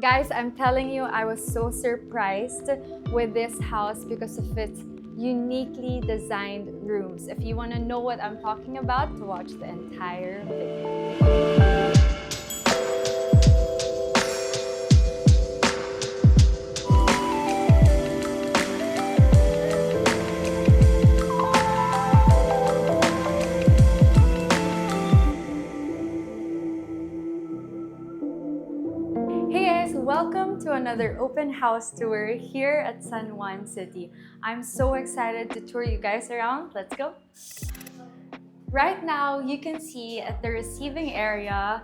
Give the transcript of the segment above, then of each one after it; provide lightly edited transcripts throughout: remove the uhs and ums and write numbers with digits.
Guys, I'm telling you, I was so surprised with this house because of its uniquely designed rooms. If you want to know what I'm talking about, to watch the entire video. Welcome to another open house tour here at San Juan City. I'm so excited to tour you guys around. Let's go. Right now, you can see at the receiving area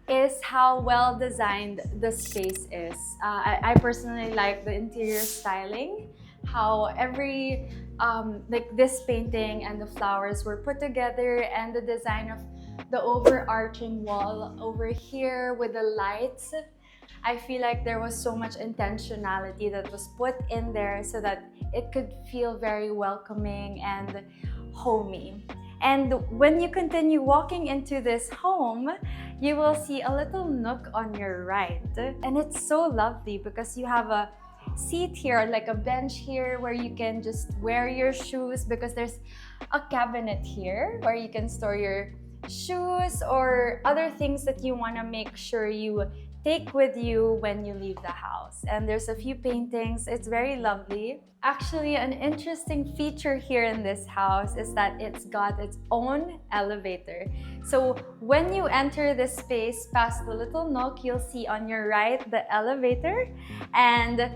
is how well designed the space is. I personally like the interior styling, how every like this painting and the flowers were put together, and the design of the overarching wall over here with the lights. I feel like there was so much intentionality that was put in there so that it could feel very welcoming and homey. And when you continue walking into this home, you will see a little nook on your right. And it's so lovely because you have a seat here, like a bench here where you can just wear your shoes, because there's a cabinet here where you can store your shoes or other things that you want to make sure you take with you when you leave the house. And there's a few paintings. It's very lovely. Actually, an interesting feature here in this house is that it's got its own elevator. So when you enter this space past the little nook, you'll see on your right the elevator. And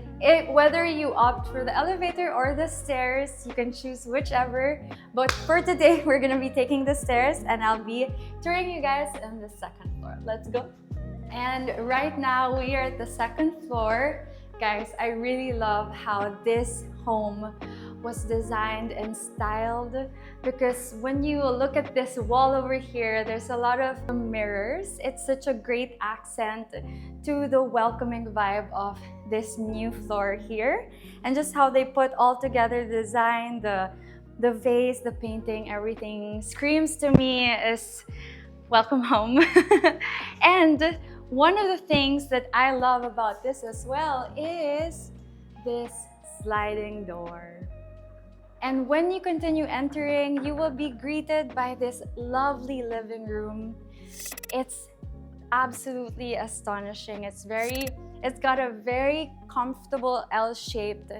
whether you opt for the elevator or the stairs, you can choose whichever. But for today, we're gonna be taking the stairs, and I'll be touring you guys on the second floor. Let's go. And right now we are at the second floor. Guys, I really love how this home was designed and styled, because when you look at this wall over here, there's a lot of mirrors. It's such a great accent to the welcoming vibe of this new floor here, and just how they put all together the design, the vase, the painting, everything screams to me is welcome home. And one of the things that I love about this as well is this sliding door. And when you continue entering, you will be greeted by this lovely living room. It's absolutely astonishing. It's got a very comfortable L-shaped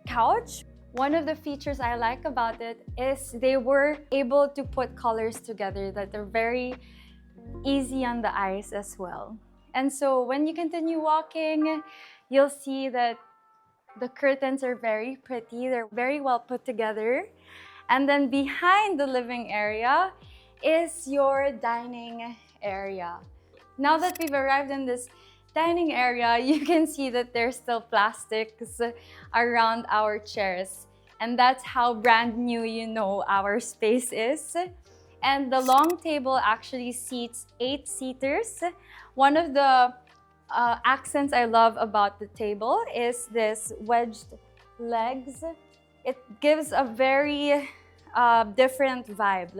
couch. One of the features I like about it is they were able to put colors together that are very easy on the eyes as well. And so when you continue walking, you'll see that the curtains are very pretty. They're very well put together. And then behind the living area is your dining area. Now that we've arrived in this dining area, you can see that there's still plastics around our chairs. And that's how brand new our space is. And the long table actually seats 8 seaters. One of the accents I love about the table is this wedged legs. It gives a very different vibe,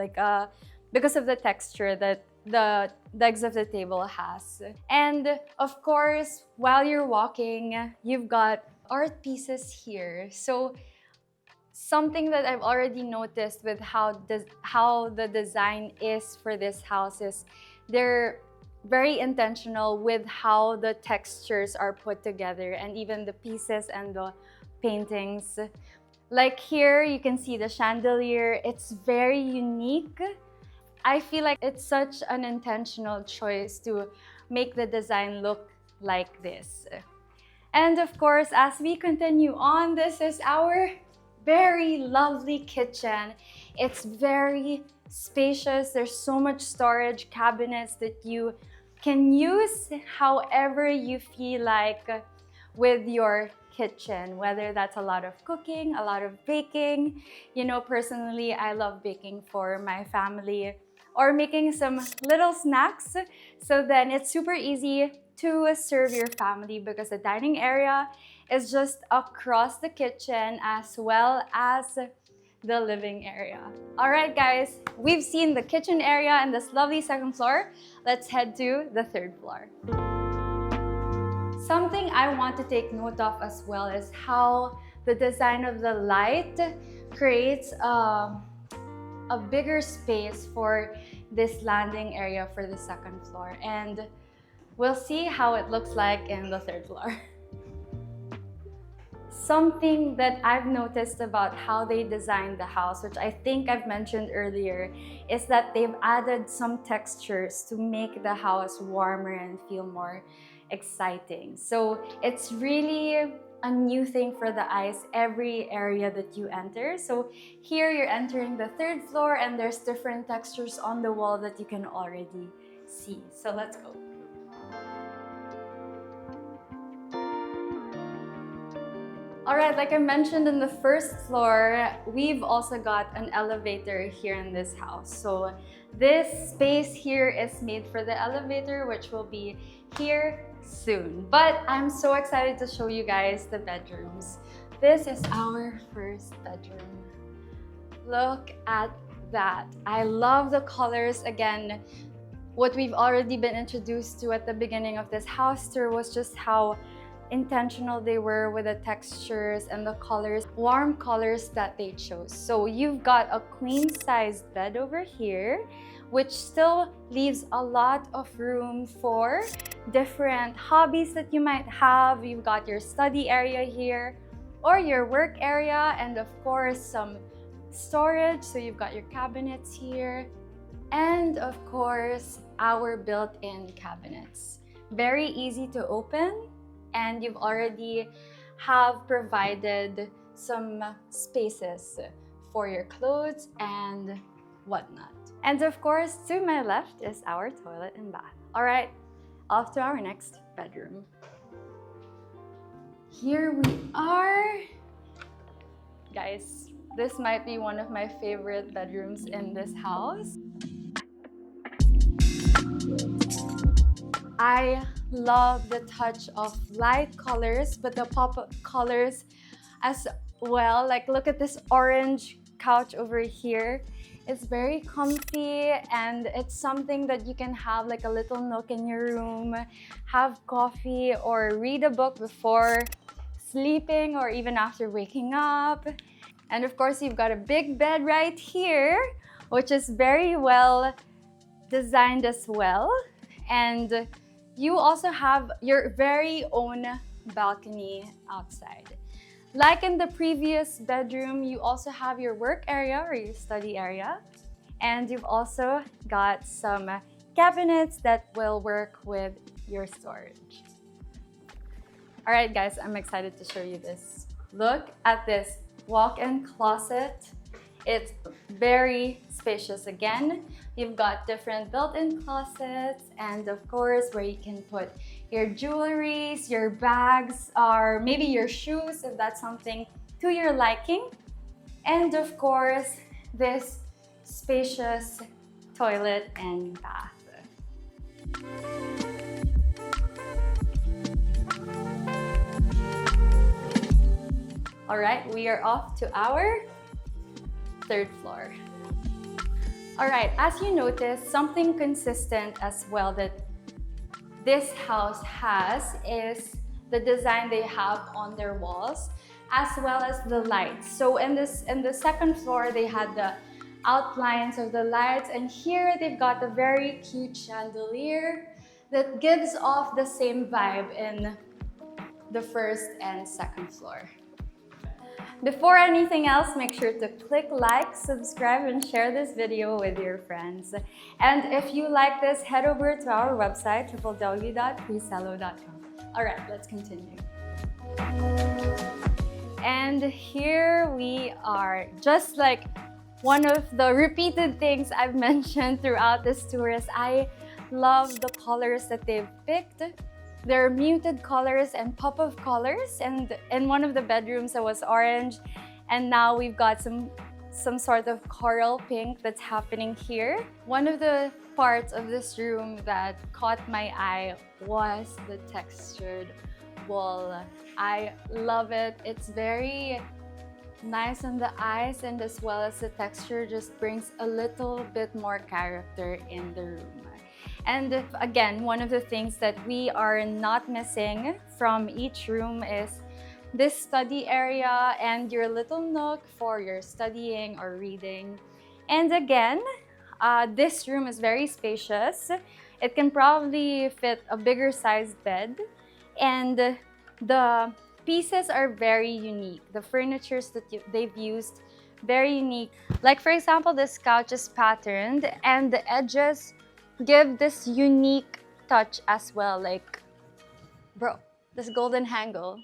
because of the texture that the legs of the table has. And of course, while you're walking, you've got art pieces here. So something that I've already noticed with how the design is for this house is they're very intentional with how the textures are put together, and even the pieces and the paintings. Like here, you can see the chandelier. It's very unique. I feel like it's such an intentional choice to make the design look like this. And of course, as we continue on, this is our very lovely kitchen. It's very spacious. There's so much storage, cabinets that you can use however you feel like with your kitchen, whether that's a lot of cooking, a lot of baking. Personally, I love baking for my family, or making some little snacks. So then it's super easy to serve your family, because the dining area is just across the kitchen as well as the living area. All right, guys, we've seen the kitchen area and this lovely second floor. Let's head to the third floor. Something I want to take note of as well is how the design of the light creates a bigger space for this landing area for the second floor. And we'll see how it looks like in the third floor. Something that I've noticed about how they designed the house, which I think I've mentioned earlier, is that they've added some textures to make the house warmer and feel more exciting. So it's really a new thing for the eyes every area that you enter. So here you're entering the third floor and there's different textures on the wall that you can already see. So let's go. Alright, like I mentioned in the first floor, we've also got an elevator here in this house. So this space here is made for the elevator, which will be here soon. But I'm so excited to show you guys the bedrooms. This is our first bedroom. Look at that. I love the colors. Again, what we've already been introduced to at the beginning of this house tour was just how intentional they were with the textures and the colors, warm colors that they chose. So you've got a queen-sized bed over here, which still leaves a lot of room for different hobbies that you might have. You've got your study area here or your work area, and of course some storage. So you've got your cabinets here, and of course our built-in cabinets. Very easy to open, and you've already have provided some spaces for your clothes and whatnot. And of course, to my left is our toilet and bath. All right, off to our next bedroom. Here we are. Guys, this might be one of my favorite bedrooms in this house. I love the touch of light colors, but the pop-up colors as well. Like, look at this orange couch over here. It's very comfy, and it's something that you can have like a little nook in your room, have coffee or read a book before sleeping or even after waking up. And of course, you've got a big bed right here, which is very well designed as well. And you also have your very own balcony outside. Like in the previous bedroom, you also have your work area or your study area. And you've also got some cabinets that will work with your storage. All right, guys, I'm excited to show you this. Look at this walk-in closet. It's very spacious again. You've got different built-in closets, and of course where you can put your jewelries, your bags, or maybe your shoes if that's something to your liking. And of course, this spacious toilet and bath. All right, we are off to our third floor. All right, as you notice, something consistent as well that this house has is the design they have on their walls, as well as the lights. So in the second floor, they had the outlines of the lights, and here they've got a very cute chandelier that gives off the same vibe in the first and second floor. Before anything else, make sure to click like, subscribe, and share this video with your friends. And if you like this, head over to our website, www.presello.com. All right, let's continue. And here we are. Just like one of the repeated things I've mentioned throughout this tour is I love the colors that they've picked. They're muted colors and pop-up colors, and in one of the bedrooms it was orange, and now we've got some sort of coral pink that's happening here. One of the parts of this room that caught my eye was the textured wall. I love it. It's very nice on the eyes, and as well as the texture just brings a little bit more character in the room. And again, one of the things that we are not missing from each room is this study area and your little nook for your studying or reading. And again, this room is very spacious. It can probably fit a bigger sized bed. And the pieces are very unique. The furnitures that they've used, very unique. Like for example, this couch is patterned and the edges give this unique touch as well. Like, bro, this golden handle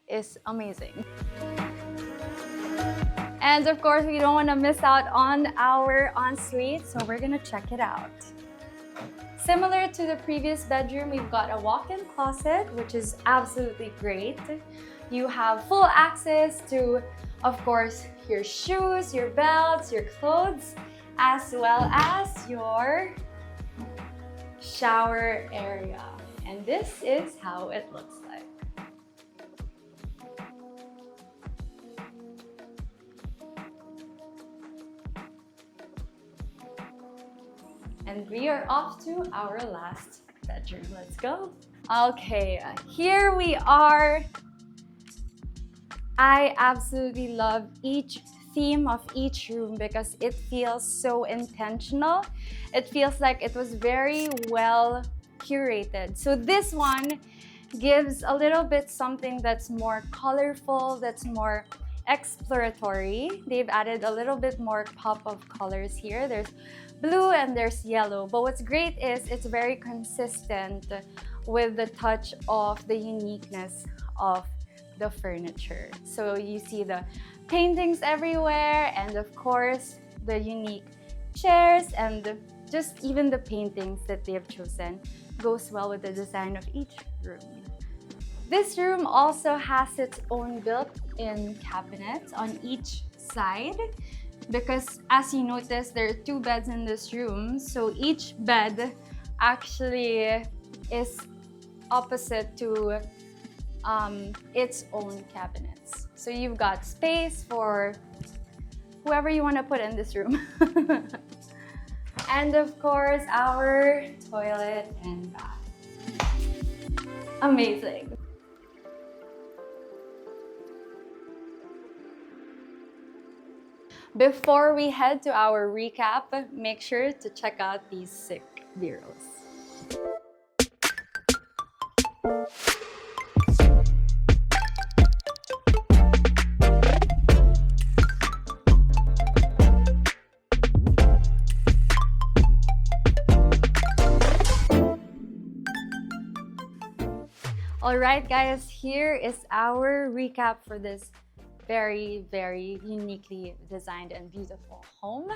is amazing. And of course, we don't want to miss out on our ensuite, so we're gonna check it out. Similar to the previous bedroom, we've got a walk-in closet, which is absolutely great. You have full access to, of course, your shoes, your belts, your clothes, as well as your shower area. And this is how it looks like. And we are off to our last bedroom. Let's go. Okay, here we are. I absolutely love each theme of each room because it feels so intentional. It feels like it was very well curated. So this one gives a little bit something that's more colorful, that's more exploratory. They've added a little bit more pop of colors here. There's blue and there's yellow. But what's great is it's very consistent with the touch of the uniqueness of the furniture. So you see the paintings everywhere, and of course the unique chairs, and just even the paintings that they have chosen goes well with the design of each room. This room also has its own built-in cabinets on each side, because as you notice, there are 2 beds in this room, so each bed actually is opposite to its own cabinets. So you've got space for whoever you want to put in this room. And of course, our toilet and bath. Amazing. Before we head to our recap, make sure to check out these sick bureaus. Alright guys, here is our recap for this very, very uniquely designed and beautiful home.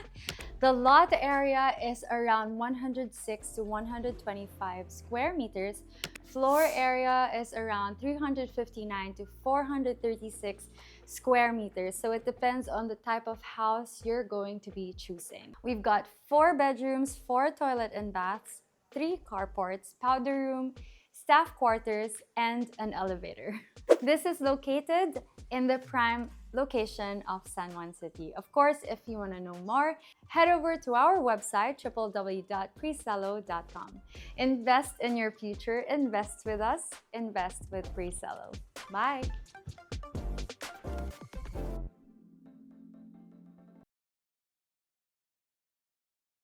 The lot area is around 106 to 125 square meters. Floor area is around 359 to 436 square meters. So it depends on the type of house you're going to be choosing. We've got 4 bedrooms, 4 toilet and baths, 3 carports, powder room, staff quarters, and an elevator. This is located in the prime location of San Juan City. Of course, if you want to know more, head over to our website, www.presello.com. Invest in your future, invest with us, invest with Presello. Bye!